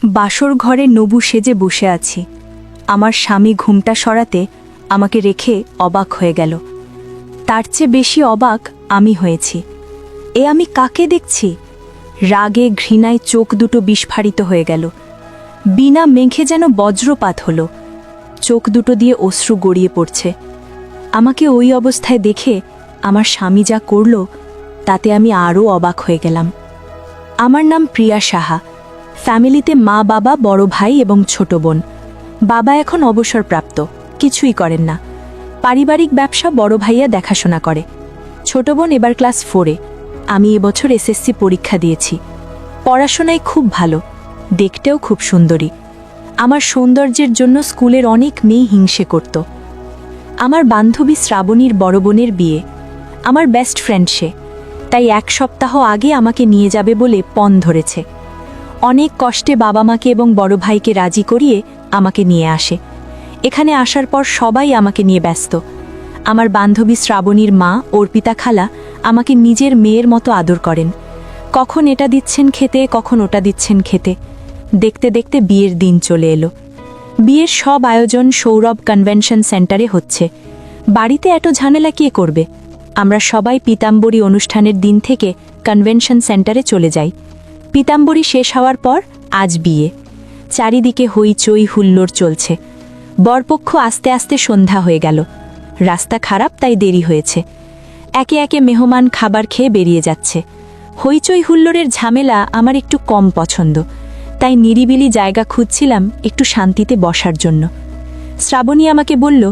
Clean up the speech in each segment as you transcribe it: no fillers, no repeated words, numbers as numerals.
বাসর ঘরে নবু সেজে বসে আছি। আমার স্বামী ঘুমটা সরাতে আমাকে রেখে অবাক হয়ে গেল। তার চেয়ে বেশি অবাক আমি হয়েছি। আমি কাকে দেখছি? রাগে ঘৃণায় চোখ দুটো বিস্ফারিত হয়ে গেল। বিনা মেঘে যেন বজ্রপাত হলো। চোখ দুটো দিয়ে অশ্রু গড়িয়ে পড়ছে। আমাকে ওই অবস্থায় দেখে আমার স্বামী যা করল তাতে আমি আরও অবাক হয়ে গেলাম। আমার নাম প্রিয়া সাহা। ফ্যামিলিতে মা, বাবা, বড় ভাই এবং ছোট বোন। বাবা এখন অবসরপ্রাপ্ত, কিছুই করেন না। পারিবারিক ব্যবসা বড় ভাইয়া দেখাশোনা করে। ছোট বোন এবার ক্লাস 4-এ। আমি এবছর এসএসসি পরীক্ষা দিয়েছি। পড়াশোনায় খুব ভালো, দেখতেও খুব সুন্দরী। আমার সৌন্দর্যের জন্য স্কুলের অনেক মেয়ে হিংসে করত। আমার বান্ধবী শ্রাবণীর বড় বোনের বিয়ে। আমার বেস্ট ফ্রেন্ড সে, তাই 1 সপ্তাহ আগে আমাকে নিয়ে যাবে বলে পণ ধরেছে। অনেক কষ্টে বাবা মাকে এবং বড় ভাইকে রাজি করিয়ে আমাকে নিয়ে আসে। এখানে আসার পর সবাই আমাকে নিয়ে ব্যস্ত। আমার বান্ধবী শ্রাবণীর মা অর্পিতা খালা আমাকে নিজের মেয়ের মতো আদর করেন। কখন এটা দিচ্ছেন খেতে, কখন ওটা দিচ্ছেন খেতে। দেখতে দেখতে বিয়ের দিন চলে এলো। বিয়ের সব আয়োজন সৌরভ কনভেনশন সেন্টারে হচ্ছে। বাড়িতে এত ঝামেলা কে করবে? আমরা সবাই পীতাম্বরী অনুষ্ঠানের দিন থেকে কনভেনশন সেন্টারে চলে যাই। পীতাম্বরী শেষ হওয়ার পর আজ বিয়ে। চারিদিকে হইচই হুল্লোড় চলছে। বরপক্ষ আস্তে আস্তে সন্ধ্যা হয়ে গেল। রাস্তা খারাপ, তাই দেরি হয়েছে। একে একে মেহমান খাবার খেয়ে বেরিয়ে যাচ্ছে। হইচই হুল্লোড়ের ঝামেলা আমার একটু কম পছন্দ, তাই নিরিবিলি জায়গা খুঁজছিলাম একটু শান্তিতে বসার জন্য। শ্রাবণী আমাকে বলল,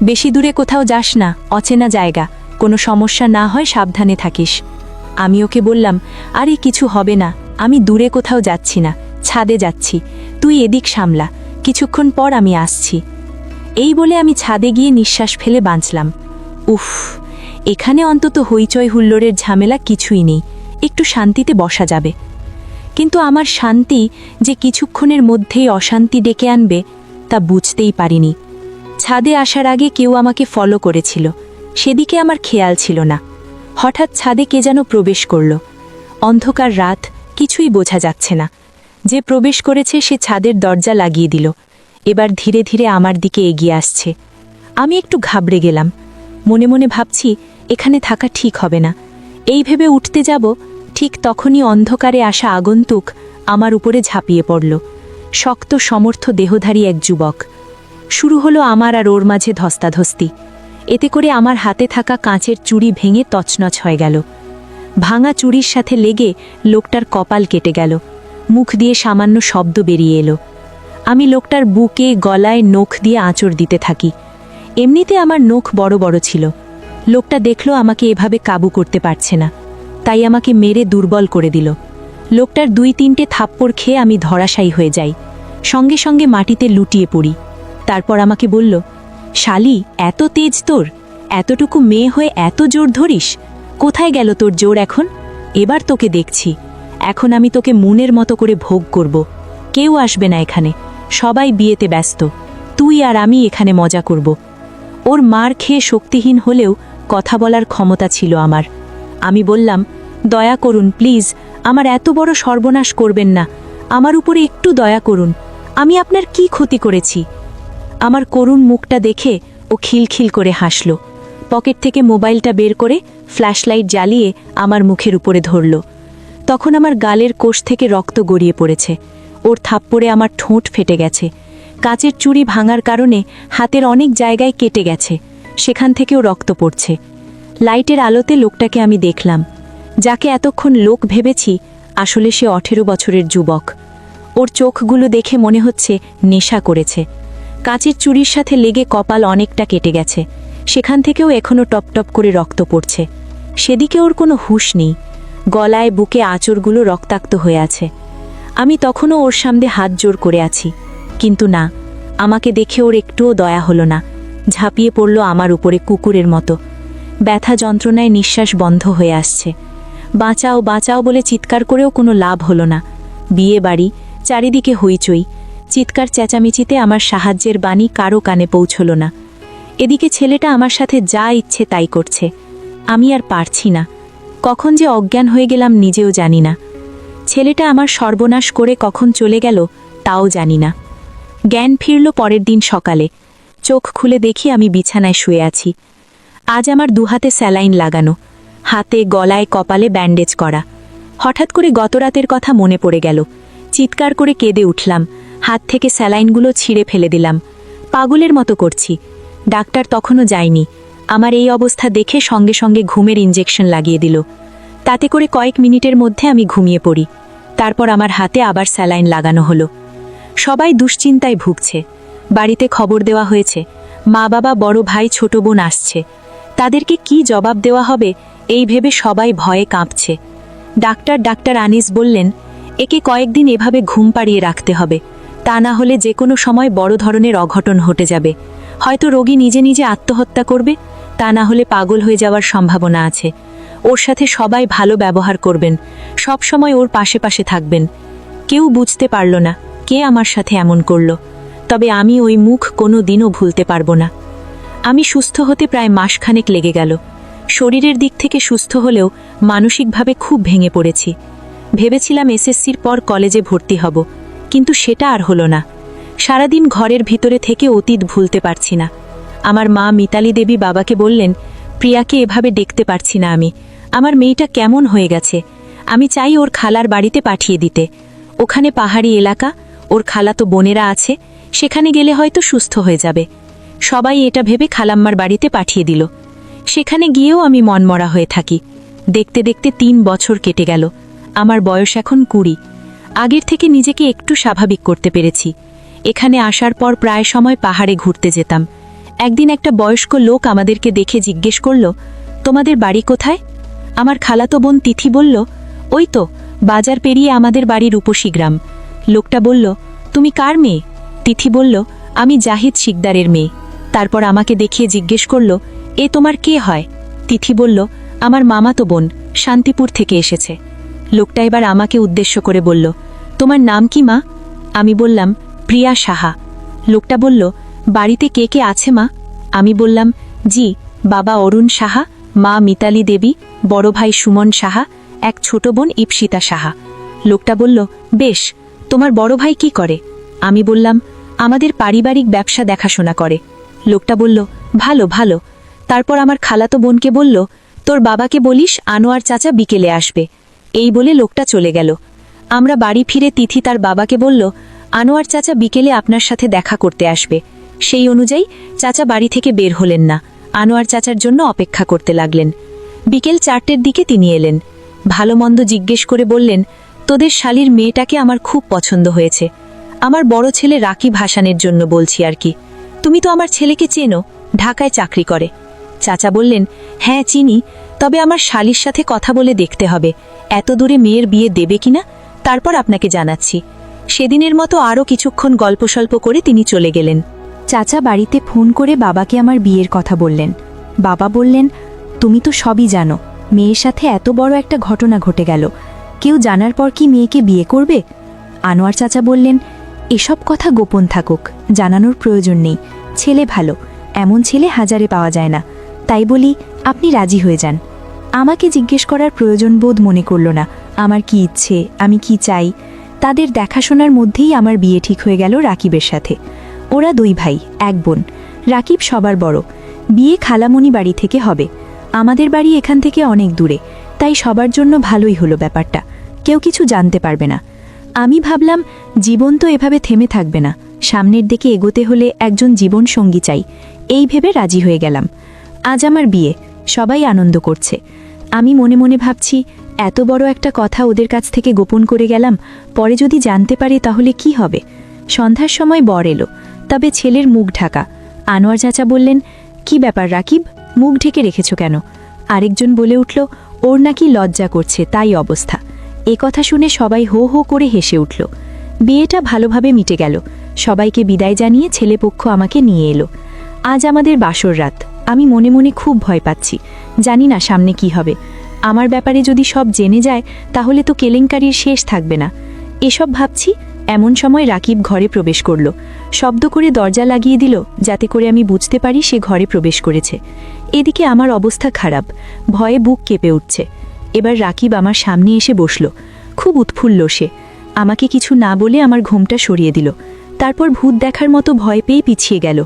বেশি দূরে কোথাও যাস না, অচেনা জায়গা, কোনো সমস্যা না হয় সাবধানে থাকিস। আমি ওকে বললাম, আরে কিছু হবে না, আমি দূরে কোথাও যাচ্ছি না, ছাদে যাচ্ছি, তুই এদিক সামলা, কিছুক্ষণ পর আমি আসছি। এই বলে আমি ছাদে গিয়ে নিঃশ্বাস ফেলে বাঁচলাম। উফ, এখানে অন্তত হইচই হুল্লোড়ের ঝামেলা কিছুই নেই, একটু শান্তিতে বসা যাবে। কিন্তু আমার শান্তি যে কিছুক্ষণের মধ্যেই অশান্তি ডেকে আনবে তা বুঝতেই পারিনি। ছাদে আসার আগে কেউ আমাকে ফলো করেছিল, সেদিকে আমার খেয়াল ছিল না। হঠাৎ ছাদে কে যেন প্রবেশ করল। অন্ধকার রাত, কিছুই বোঝা যাচ্ছে না। যে প্রবেশ করেছে সে ছাদের দরজা লাগিয়ে দিল। এবার ধীরে ধীরে আমার দিকে এগিয়ে আসছে। আমি একটু ঘাবড়ে গেলাম। মনে মনে ভাবছি এখানে থাকা ঠিক হবে না। এই ভেবে উঠতে যাব, ঠিক তখনই অন্ধকারে আসা আগন্তুক আমার উপরে ঝাঁপিয়ে পড়ল। শক্ত সমর্থ দেহধারী এক যুবক। শুরু হলো আমার আর ওর মাঝে ধস্তাধস্তি। এতে করে আমার হাতে থাকা কাঁচের চুড়ি ভেঙে তছনছ হয়ে গেল। ভাঙা চুড়ির সাথে লেগে লোকটার কপাল কেটে গেল। মুখ দিয়ে সামান্য শব্দ বেরিয়ে এলো। আমি লোকটার বুকে গলায় নখ দিয়ে আঁচড় দিতে থাকি। এমনিতে আমার নখ বড় বড় ছিল। লোকটা দেখল আমাকে এভাবে কাবু করতে পারছে না, তাই আমাকে মেরে দুর্বল করে দিল। লোকটার 2-3টে থাপ্পড় খেয়ে আমি ধরাশায়ী হয়ে যাই। সঙ্গে সঙ্গে মাটিতে লুটিয়ে পড়ি। তারপর আমাকে বলল, শালি, এত তেজ তোর? এতটুকু মেয়ে হয়ে এত জোর ধরিস? কোথায় গেল তোর জোর এখন? এবার তোকে দেখছি। এখন আমি তোকে মনের মতো করে ভোগ করব। কেউ আসবে না এখানে, সবাই বিয়েতে ব্যস্ত। তুই আর আমি এখানে মজা করব। ওর মার খেয়ে শক্তিহীন হলেও কথা বলার ক্ষমতা ছিল আমার। আমি বললাম, দয়া করুন প্লিজ, আমার এত বড় সর্বনাশ করবেন না। আমার উপরে একটু দয়া করুন, আমি আপনার কি ক্ষতি করেছি? আমার করুণ মুখটা দেখে ও খিলখিল করে হাসল। পকেট থেকে মোবাইলটা বের করে ফ্ল্যাশলাইট জ্বালিয়ে আমার মুখের উপরে ধরল। তখন আমার গালের কোষ থেকে রক্ত গড়িয়ে পড়েছে। ওর থাপ্পড়ে আমার ঠোঁট ফেটে গেছে। কাচের চুড়ি ভাঙার কারণে হাতের অনেক জায়গায় কেটে গেছে, সেখান থেকেও রক্ত পড়ছে। লাইটের আলোতে লোকটাকে আমি দেখলাম। যাকে এতক্ষণ লোক ভেবেছি, আসলে সে 18 বছরের যুবক। ওর চোখগুলো দেখে মনে হচ্ছে নেশা করেছে। কাচের চুড়ির সাথে লেগে কপাল অনেকটা কেটে গেছে, সেখান থেকেও এখনও টপটপ করে রক্ত পড়ছে। সেদিকে ওর কোনো হুঁশ নেই। গলায় বুকে আঁচড়গুলো রক্তাক্ত হয়ে আছে। আমি তখনও ওর সামনে হাত জোর করে আছি, কিন্তু না, আমাকে দেখে ওর একটুও দয়া হলো না। ঝাঁপিয়ে পড়ল আমার উপরে কুকুরের মতো। ব্যথা যন্ত্রণায় নিঃশ্বাস বন্ধ হয়ে আসছে। বাঁচাও বাঁচাও বলে চিৎকার করেও কোনো লাভ হলো না। বিয়ে বাড়ি, চারিদিকে হইচই। চিৎকার চেঁচামেচিতে আমার সাহায্যের বাণী কারো কানে পৌঁছল না। এদিকে ছেলেটা আমার সাথে যা ইচ্ছে তাই করছে। আমি আর পারছি না। কখন যে অজ্ঞান হয়ে গেলাম নিজেও জানি না। ছেলেটা আমার সর্বনাশ করে কখন চলে গেল তাও জানি না। জ্ঞান ফিরল পরের দিন সকালে। চোখ খুলে দেখি আমি বিছানায় শুয়ে আছি। আজ আমার দুহাতে স্যালাইন লাগানো, হাতে গলায় কপালে ব্যান্ডেজ করা। হঠাৎ করে গতরাতের কথা মনে পড়ে গেল। চিৎকার করে কেঁদে উঠলাম, হাত থেকে স্যালাইনগুলো ছিঁড়ে ফেলে দিলাম। পাগলের মতো করছি। ডাক্তার তখনও যায়নি। আমার এই অবস্থা দেখে সঙ্গে সঙ্গে ঘুমের ইঞ্জেকশন লাগিয়ে দিল। তাতে করে কয়েক মিনিটের মধ্যে আমি ঘুমিয়ে পড়ি। তারপর আমার হাতে আবার স্যালাইন লাগানো হলো। সবাই দুশ্চিন্তায় ভুগছে। বাড়িতে খবর দেওয়া হয়েছে, মা বাবা, বড় ভাই, ছোট বোন আসছে। তাদেরকে কি জবাব দেওয়া হবে এই ভেবে সবাই ভয়ে কাঁপছে। ডাক্তার আনিস বললেন, একে কয়েকদিন এভাবে ঘুম পাড়িয়ে রাখতে হবে, তা না হলে যে কোনো সময় বড় ধরনের অঘটন ঘটে যাবে। হয়তো রোগী নিজে নিজে আত্মহত্যা করবে, তা না হলে পাগল হয়ে যাওয়ার সম্ভাবনা আছে। ওর সাথে সবাই ভালো ব্যবহার করবেন, সব সময় ওর পাশে পাশে থাকবেন। কেউ বুঝতে পারল না কে আমার সাথে এমন করল, তবে আমি ওই মুখ কোনো দিনও ভুলতে পারবো না। আমি সুস্থ হতে প্রায় মাসখানেক লেগে গেল। শরীরের দিক থেকে সুস্থ হলেও মানসিকভাবে খুব ভেঙে পড়েছি। ভেবেছিলাম এসএসসির পর কলেজে ভর্তি হব, কিন্তু সেটা আর হলো না। সারাদিন ঘরের ভিতরে থেকে অতীত ভুলতে পারছি না। আমার মা মিতালি দেবী বাবাকে বললেন, প্রিয়াকে এভাবে দেখতে পারছি না আমি। আমার মেয়েটা কেমন হয়ে গেছে। আমি চাই ওর খালার বাড়িতে পাঠিয়ে দিতে। ওখানে পাহাড়ি এলাকা, ওর খালাতো বোনেরা আছে, সেখানে গেলে হয়তো সুস্থ হয়ে যাবে। সবাই এটা ভেবে খালাম্মার বাড়িতে পাঠিয়ে দিল। সেখানে গিয়েও আমি মনমরা হয়ে থাকি। দেখতে দেখতে 3 বছর কেটে গেল। আমার বয়স এখন 20। আগের থেকে নিজেকে একটু স্বাভাবিক করতে পেরেছি। এখানে আসার পর প্রায় সময় পাহাড়ে ঘুরতে যেতাম। একদিন একটা বয়স্ক লোক আমাদেরকে দেখে জিজ্ঞেস করল, তোমাদের বাড়ি কোথায়? আমার খালাতো বোন তিথি বলল, ওই তো বাজার পেরিয়ে আমাদের বাড়ির রূপসী গ্রাম। লোকটা বলল, তুমি কার মেয়ে? তিথি বলল, আমি জাহিদ শিকদারের মেয়ে। তারপর আমাকে দেখিয়ে জিজ্ঞেস করল, এ তোমার কে হয়? তিথি বলল, আমার মামাতো বোন, শান্তিপুর থেকে এসেছে। লোকটা এবার আমাকে উদ্দেশ্য করে বলল, তোমার নাম কি মা? আমি বললাম, প্রিয়া সাহা। লোকটা বলল, বাড়িতে কে কে আছে মা? আমি বললাম, জি, বাবা অরুণ সাহা, মা মিতালি দেবী, বড় ভাই সুমন সাহা, এক ছোট বোন ইপসিতা সাহা। লোকটা বলল, বেশ, তোমার বড় ভাই কি করে? আমি বললাম, আমাদের পারিবারিক ব্যবসা দেখাশোনা করে। লোকটা বলল, ভালো ভালো। তারপর আমার খালাতো বোনকে বলল, তোর বাবাকে বলিস আনোয়ার চাচা বিকেলে আসবে। এই বলে লোকটা চলে গেল। আমরা বাড়ি ফিরে তিথি তার বাবাকে বলল, আনোয়ার চাচা বিকেলে আপনার সাথে দেখা করতে আসবে। সেই অনুযায়ী চাচা বাড়ি থেকে বের হলেন না, আনোয়ার চাচার জন্য অপেক্ষা করতে লাগলেন। বিকেল 4টের দিকে তিনি এলেন। ভালো মন্দ জিজ্ঞেস করে বললেন, তোদের শালীর মেয়েটাকে আমার খুব পছন্দ হয়েছে। আমার বড় ছেলে রাকিব হাসানের জন্য বলছি আর কি। তুমি তো আমার ছেলেকে চেনো, ঢাকায় চাকরি করে। চাচা বললেন, হ্যাঁ চিনি, তবে আমার শালীর সাথে কথা বলে দেখতে হবে এত দূরে মেয়ের বিয়ে দেবে কিনা, তারপর আপনাকে জানাচ্ছি। সেদিনের মতো আরও কিছুক্ষণ গল্পসল্প করে তিনি চলে গেলেন। চাচা বাড়িতে ফোন করে বাবাকে আমার বিয়ের কথা বললেন। বাবা বললেন, তুমি তো সবই জানো, মেয়ের সাথে এত বড় একটা ঘটনা ঘটে গেল, কেউ জানার পর কি মেয়েকে বিয়ে করবে? আনোয়ার চাচা বললেন, এসব কথা গোপন থাকুক, জানানোর প্রয়োজন নেই। ছেলে ভালো, এমন ছেলে হাজারে পাওয়া যায় না। তাই বলি আপনি রাজি হয়ে যান। আমাকে জিজ্ঞেস করার প্রয়োজন বোধ মনে করল না আমার কি ইচ্ছে, আমি কি চাই। তাদের দেখাশোনার মধ্যেই আমার বিয়ে ঠিক হয়ে গেল রাকিবের সাথে। ওরা 2 ভাই 1 বোন। রাকিব সবার বড়। বিয়ে খালামণি বাড়ি থেকে হবে। আমাদের বাড়ি এখান থেকে অনেক দূরে, তাই সবার জন্য ভালোই হলো ব্যাপারটা। কেউ কিছু জানতে পারবে না। আমি ভাবলাম জীবন তো এভাবে থেমে থাকবে না, সামনের দিকে এগোতে হলে একজন জীবন সঙ্গী চাই। এই ভেবে রাজি হয়ে গেলাম। আজ আমার বিয়ে, সবাই আনন্দ করছে। আমি মনে মনে ভাবছি, এত বড় একটা কথা ওদের কাছ থেকে গোপন করে গেলাম, পরে যদি জানতে পারে তাহলে কি হবে। সন্ধ্যার সময় বর এলো, তবে ছেলের মুখ ঢাকা। আনোয়ার চাচা বললেন, কি ব্যাপার রাকিব, মুখ ঢেকে রেখেছ কেন? আরেকজন বলে উঠল, ওর নাকি লজ্জা করছে, তাই অবস্থা। এ কথা শুনে সবাই হো হো করে হেসে উঠল। বিয়েটা ভালোভাবে মিটে গেল। সবাইকে বিদায় জানিয়ে ছেলেপক্ষ আমাকে নিয়ে এলো। আজ আমাদের বাসর রাত। আমি মনে মনে খুব ভয় পাচ্ছি, জানি না সামনে কি হবে। আমার ব্যাপারে যদি সব জেনে যায় তাহলে তো কেলেঙ্কারির শেষ থাকবে না। এসব ভাবছি, এমন সময় রাকিব ঘরে প্রবেশ করল। শব্দ করে দরজা লাগিয়ে দিল, যাতে করে আমি বুঝতে পারি সে ঘরে প্রবেশ করেছে। এদিকে আমার অবস্থা খারাপ, ভয়ে বুক কেঁপে উঠছে। এবার রাকিব আমার সামনে এসে বসল। খুব উৎফুল্ল সে। আমাকে কিছু না বলে আমার ঘুমটা সরিয়ে দিল। তারপর ভূত দেখার মতো ভয় পেয়ে পিছিয়ে গেল।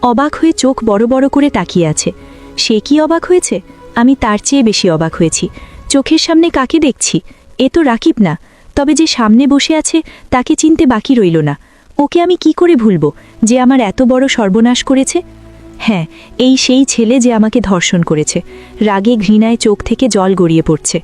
অবাক হয়ে চোখ বড় বড় করে তাকিয়ে আছে। সে কি অবাক হয়েছে? আমি তার চেয়ে বেশি অবাক হয়েছি। চোখের সামনে কাকে দেখছি? এ তো রাকিব না। তবে যে সামনে বসে আছে তাকে চিনতে বাকি রইল না। ওকে আমি কি করে ভুলব, যে আমার এত বড় সর্বনাশ করেছে? হ্যাঁ, এই সেই ছেলে যে আমাকে ধর্ষণ করেছে। রাগে ঘৃণায় চোখ থেকে জল গড়িয়ে পড়ছে।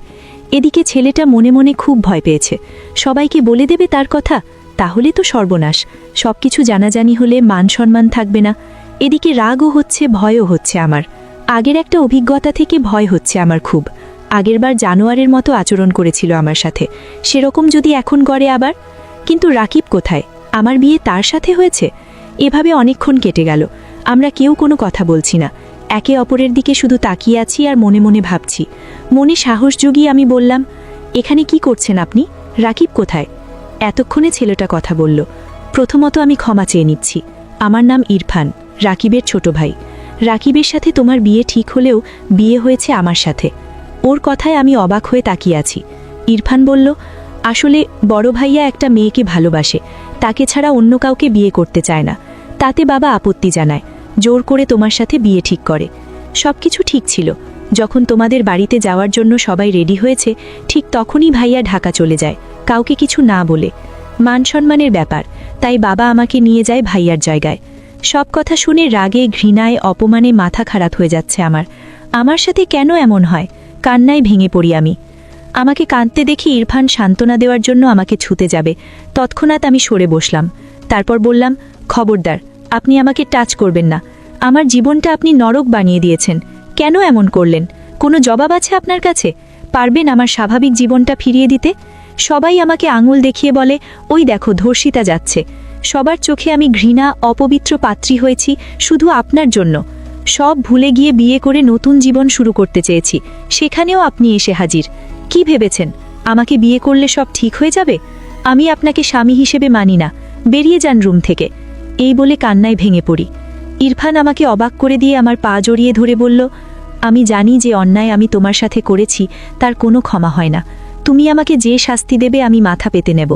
এদিকে ছেলেটা মনে মনে খুব ভয় পেয়েছে। সবাইকে বলে দেবে তার কথা, তাহলে তো সর্বনাশ। সবকিছু জানাজানি হলে মান সম্মান থাকবে না। এদিকে রাগও হচ্ছে, ভয়ও হচ্ছে আমার। আগের একটা অভিজ্ঞতা থেকে ভয় হচ্ছে আমার খুব। আগেরবার জানোয়ারের মতো আচরণ করেছিল আমার সাথে, সেরকম যদি এখন করে আবার। কিন্তু রাকিব কোথায়? আমার বিয়ে তার সাথে হয়েছে। এভাবে অনেকক্ষণ কেটে গেল। আমরা কেউ কোনো কথা বলছি না, একে অপরের দিকে শুধু তাকিয়ে আছি আর মনে মনে ভাবছি। মনে সাহস জুগিয়ে আমি বললাম, এখানে কি করছেন আপনি? রাকিব কোথায়? এতক্ষণে ছেলেটা কথা বলল। প্রথমত আমি ক্ষমা চেয়ে নিচ্ছি। আমার নাম ইরফান, রাকিবের ছোট ভাই। রাকিবের সাথে তোমার বিয়ে ঠিক হলেও বিয়ে হয়েছে আমার সাথে। ওর কথায় আমি অবাক হয়ে তাকিয়ে আছি। ইরফান বলল, আসলে বড় ভাইয়া একটা মেয়েকে ভালোবাসে, তাকে ছাড়া অন্য কাউকে বিয়ে করতে চায় না। তাতে বাবা আপত্তি জানায়, জোর করে তোমার সাথে বিয়ে ঠিক করে। সবকিছু ঠিক ছিল। যখন তোমাদের বাড়িতে যাওয়ার জন্য সবাই রেডি হয়েছে, ঠিক তখনই ভাইয়া ঢাকা চলে যায়, কাউকে কিছু না বলে। মান সম্মানের ব্যাপার, তাই বাবা আমাকে নিয়ে যায় ভাইয়ার জায়গায়। সব কথা শুনে রাগে ঘৃণায় অপমানে মাথা খারাপ হয়ে যাচ্ছে আমার। আমার সাথে কেন এমন হয়? কান্নায় ভেঙে পড়ি আমি। আমাকে কাঁদতে দেখি ইরফান সান্ত্বনা দেওয়ার জন্য আমাকে ছুতে যাবে। তৎক্ষণাৎ আমি সরে বসলাম। তারপর বললাম, খবরদার, আপনি আমাকে টাচ করবেন না। আমার জীবনটা আপনি নরক বানিয়ে দিয়েছেন। কেন এমন করলেন? কোনো জবাব আছে আপনার কাছে? পারবেন আমার স্বাভাবিক জীবনটা ফিরিয়ে দিতে? সবাই আমাকে আঙুল দেখিয়ে বলে, ওই দেখো ধর্ষিতা যাচ্ছে। সবার চোখে আমি ঘৃণা, অপবিত্র পাত্রী হয়েছি শুধু আপনার জন্য। সব ভুলে গিয়ে বিয়ে করে নতুন জীবন শুরু করতে চেয়েছি, সেখানেও আপনি এসে হাজির। কি ভেবেছেন আমাকে বিয়ে করলে সব ঠিক হয়ে যাবে? আমি আপনাকে স্বামী হিসেবে মানি না, বেরিয়ে যান রুম থেকে। এই বলে কান্নায় ভেঙে পড়ি। ইরফান আমাকে অবাক করে দিয়ে আমার পা জড়িয়ে ধরে বলল, আমি জানি যে অন্যায় আমি তোমার সাথে করেছি তার কোনো ক্ষমা হয় না। তুমি আমাকে যে শাস্তি দেবে আমি মাথা পেতে নেব,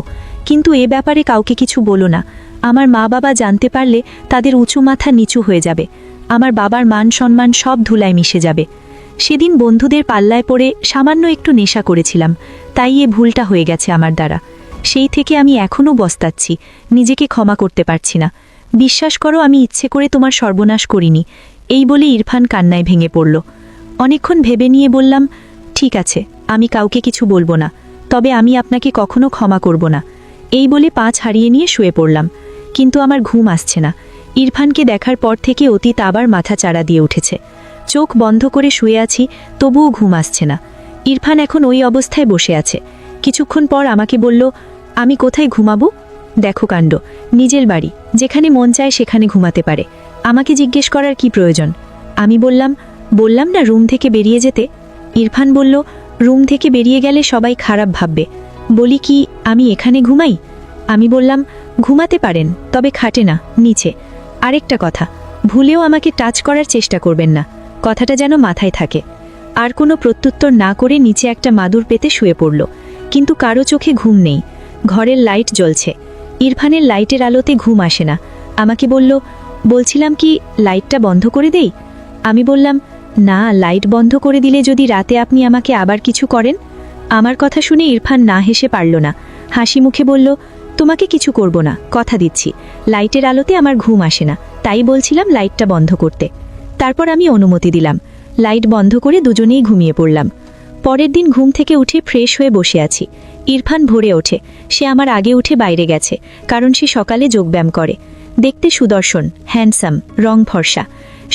কিন্তু এ ব্যাপারে কাউকে কিছু বলো না। আমার মা বাবা জানতে পারলে তাদের উঁচু মাথা নিচু হয়ে যাবে। আমার বাবার মান সম্মান সব ধুলায় মিশে যাবে। সেদিন বন্ধুদের পাল্লায় পড়ে সামান্য একটু নেশা করেছিলাম, তাই এ ভুলটা হয়ে গেছে আমার দ্বারা। সেই থেকে আমি এখনও বস্তাচ্ছি, নিজেকে ক্ষমা করতে পারছি না। বিশ্বাস করো, আমি ইচ্ছে করে তোমার সর্বনাশ করিনি। এই বলে ইরফান কান্নায় ভেঙে পড়ল। অনেকক্ষণ ভেবে নিয়ে বললাম, ঠিক আছে, আমি কাউকে কিছু বলবো না, তবে আমি আপনাকে কখনো ক্ষমা করব না। এই বলে পাঁচ হারিয়ে নিয়ে শুয়ে পড়লাম। কিন্তু আমার ঘুম আসছে না। ইরফানকে দেখার পর থেকে অতীত আবার মাথা চাড়া দিয়ে উঠেছে। চোখ বন্ধ করে শুয়ে আছি, তবুও ঘুম আসছে না। ইরফান এখন ওই অবস্থায় বসে আছে। কিছুক্ষণ পর আমাকে বলল, আমি কোথায় ঘুমাবো? দেখো কাণ্ড, নিজের বাড়ি, যেখানে মন চায় সেখানে ঘুমাতে পারে। আমাকে জিজ্ঞেস করার কি প্রয়োজন? আমি বললাম না রুম থেকে বেরিয়ে যেতে। ইরফান বলল, রুম থেকে বেরিয়ে গেলে সবাই খারাপ ভাববে। বলি কি আমি এখানে ঘুমাই? আমি বললাম, ঘুমাতে পারেন, তবে খাটে না, নিচে। আরেকটা কথা, ভুলেও আমাকে টাচ করার চেষ্টা করবেন না, কথাটা যেন মাথায় থাকে। আর কোনো প্রত্যুত্তর না করে নিচে একটা মাদুর পেতে শুয়ে পড়ল। কিন্তু কারো চোখে ঘুম নেই। ঘরের লাইট জ্বলছে। ইরফানের লাইটের আলোতে ঘুম আসে না। আমাকে বলছিলাম কি লাইটটা বন্ধ করে দেই? আমি বললাম, না, লাইট বন্ধ করে দিলে যদি রাতে আপনি আমাকে আবার কিছু করেন। আমার কথা শুনে ইরফান না হেসে পারল না, হাসি মুখে বলল, তোমাকে কিছু করব না, কথা দিচ্ছি। লাইটের আলোতে আমার ঘুম আসে না, তাই বলছিলাম লাইটটা বন্ধ করতে। তারপর আমি অনুমতি দিলাম। লাইট বন্ধ করে দুজনেই ঘুমিয়ে পড়লাম। পরের দিন ঘুম থেকে উঠে ফ্রেশ হয়ে বসে আছি। ইরফান ভোরে ওঠে। সে আমার আগে উঠে বাইরে গেছে, কারণ সে সকালে যোগব্যায়াম করে। দেখতে সুদর্শন, হ্যান্ডসাম, রং ফর্সা।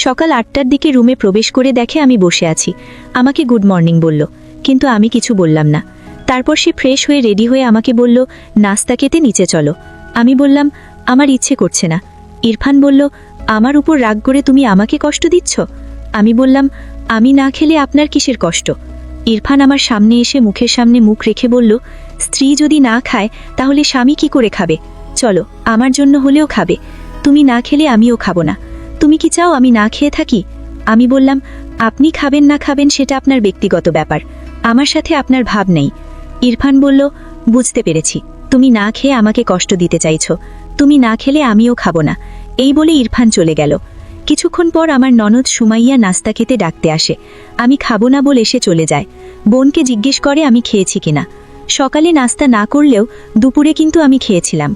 সকাল 8টার দিকে রুমে প্রবেশ করে দেখে আমি বসে আছি। আমাকে গুড মর্নিং বলল, কিন্তু আমি কিছু বললাম না। তারপর সে ফ্রেশ হয়ে রেডি হয়ে আমাকে বলল, নাস্তা খেতে নিচে চলো। আমি বললাম, আমার ইচ্ছে করছে না। ইরফান বলল, আমার উপর রাগ করে তুমি আমাকে কষ্ট দিচ্ছ? আমি বললাম, আমি না খেলে আপনার কিসের কষ্ট? ইরফান আমার সামনে এসে মুখের সামনে মুখ রেখে বলল, স্ত্রী যদি না খায় তাহলে স্বামী কি করে খাবে? চলো, আমার জন্য হলেও খাবে। তুমি না খেলে আমিও খাবো না। তুমি কি চাও আমি না খেয়ে থাকি? আমি বললাম, আপনি খাবেন না খাবেন সেটা আপনার ব্যক্তিগত ব্যাপার, আমার সাথে আপনার ভাব নেই। ইরফান বলল, বুঝতে পেরেছি, তুমি না খেয়ে আমাকে কষ্ট দিতে চাইছো, তুমি না খেলে আমিও খাবো না। এই বলে ইরফান চলে গেল। কিছুক্ষণ পর আমার ননদ সুমাইয়া নাস্তা খেতে ডাকতে আসে। আমি খাবো না বলে সে চলে যায়। বোনকে জিজ্ঞেস করে আমি খেয়েছি কিনা। সকালে নাস্তা না করলেও দুপুরে কিন্তু আমি খেয়েছিলাম।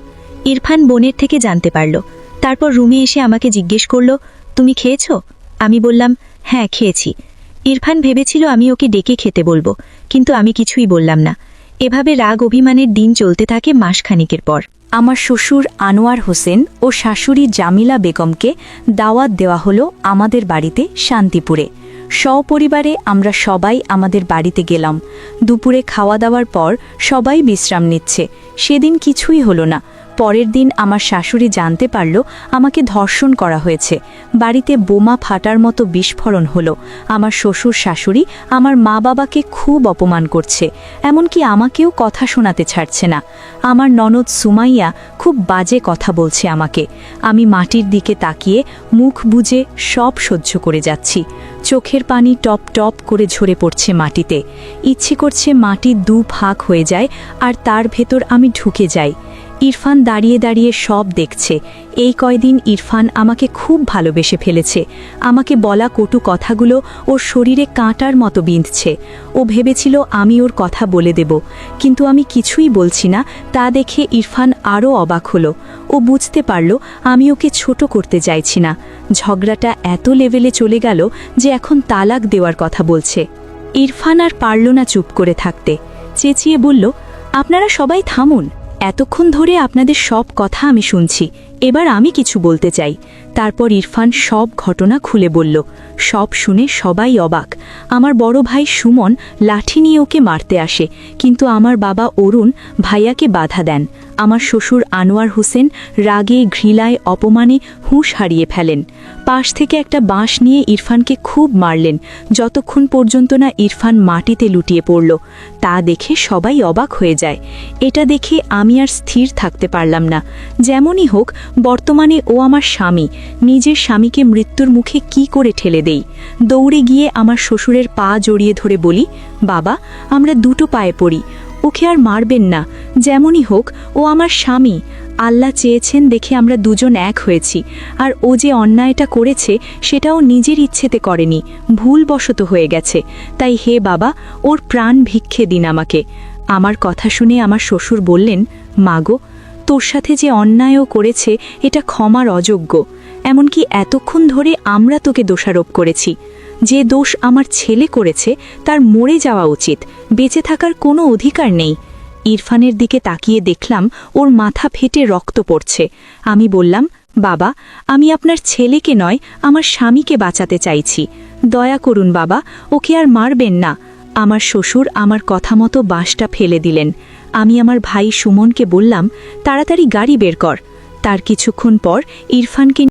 ইরফান বোনের থেকে জানতে পারল। তারপর রুমে এসে আমাকে জিজ্ঞেস করলো, তুমি খেয়েছো? আমি বললাম, হ্যাঁ খেয়েছি। ইরফান ভেবেছিল আমি ওকে ডেকে খেতে বলবো, কিন্তু আমি কিছুই বললাম না। এভাবে রাগ অভিমানের দিন চলতে থাকে মাসখানিকের পর। আমার শ্বশুর আনোয়ার হোসেন ও শাশুড়ি জামিলা বেগমকে দাওয়াত দেওয়া হলো আমাদের বাড়িতে শান্তিপুরে। সপরিবারে আমরা সবাই আমাদের বাড়িতে গেলাম। দুপুরে খাওয়া দাওয়ার পর সবাই বিশ্রাম নিচ্ছে। সেদিন কিছুই হলো না। পরের দিন আমার শাশুড়ি জানতে পারল আমাকে ধর্ষণ করা হয়েছে। বাড়িতে বোমা ফাটার মতো বিস্ফোরণ হলো। আমার শ্বশুর শাশুড়ি আমার মা বাবাকে খুব অপমান করছে, এমনকি আমাকেও কথা শোনাতে ছাড়ছে না। আমার ননদ সুমাইয়া খুব বাজে কথা বলছে আমাকে। আমি মাটির দিকে তাকিয়ে মুখ বুজে সব সহ্য করে যাচ্ছি। চোখের পানি টপ টপ করে ঝরে পড়ছে মাটিতে। ইচ্ছে করছে মাটির দুভাগ হয়ে যায় আর তার ভেতর আমি ঢুকে যাই। ইরফান দাঁড়িয়ে দাঁড়িয়ে সব দেখছে। এই কয়দিন ইরফান আমাকে খুব ভালোবেসে ফেলেছে। আমাকে বলা কটু কথাগুলো ওর শরীরে কাঁটার মতো বিঁধছে। ও ভেবেছিল আমি ওর কথা বলে দেব, কিন্তু আমি কিছুই বলছি না। তা দেখে ইরফান আরও অবাক হলো। ও বুঝতে পারল আমি ওকে ছোট করতে চাইছি না। ঝগড়াটা এত লেভেলে চলে গেল যে এখন তালাক দেওয়ার কথা বলছে। ইরফান আর পারল না চুপ করে থাকতে। চেঁচিয়ে বলল, আপনারা সবাই থামুন। এতক্ষণ ধরে আপনাদের সব কথা আমি শুনছি, এবার আমি কিছু বলতে চাই। তারপর ইরফান সব ঘটনা খুলে বলল। সব শুনে সবাই অবাক। আমার বড় ভাই সুমন লাঠি নিয়ে ওকে মারতে আসে, কিন্তু আমার বাবা অরুণ ভাইয়াকে বাধা দেন। আমার শ্বশুর আনোয়ার হোসেন রাগে ঘৃণায় অপমানে হুঁশ হারিয়ে ফেলেন। পাশ থেকে একটা বাঁশ নিয়ে ইরফানকে খুব মারলেন, যতক্ষণ পর্যন্ত না ইরফান মাটিতে লুটিয়ে পড়ল। তা দেখে সবাই অবাক হয়ে যায়। এটা দেখে আমি আর স্থির থাকতে পারলাম না। যেমনই হোক, বর্তমানে ও আমার স্বামী। নিজের স্বামীকে মৃত্যুর মুখে কি করে ঠেলে দেই? দৌড়ে গিয়ে আমার শ্বশুরের পা জড়িয়ে ধরে বলি, বাবা, আমরা দুটো পায়ে পড়ি, ওকে আর মারবেন না। যেমনই হোক, ও আমার স্বামী। আল্লাহ চেয়েছেন দেখে আমরা দুজন এক হয়েছি। আর ও যে অন্যায়টা করেছে সেটাও নিজের ইচ্ছেতে করেনি, ভুলবশত হয়ে গেছে। তাই হে বাবা, ওর প্রাণ ভিক্ষে দিন আমাকে। আমার কথা শুনে আমার শ্বশুর বললেন, মাগো, তোর সাথে যে অন্যায়ও করেছে এটা ক্ষমার অযোগ্য। এমনকি এতক্ষণ ধরে আমরা তোকে দোষারোপ করেছি। যে দোষ আমার ছেলে করেছে তার মরে যাওয়া উচিত, বেঁচে থাকার কোনো অধিকার নেই। ইরফানের দিকে তাকিয়ে দেখলাম ওর মাথা ফেটে রক্ত পড়ছে। আমি বললাম, বাবা, আমি আপনার ছেলেকে নয়, আমার স্বামীকে বাঁচাতে চাইছি। দয়া করুন বাবা, ওকে আর মারবেন না। আমার শ্বশুর আমার কথা মতো বাঁশটা ফেলে দিলেন। আমি আমার ভাই সুমনকে বললাম, তাড়াতাড়ি গাড়ি বের কর। তার কিছুক্ষণ পর ইরফানকে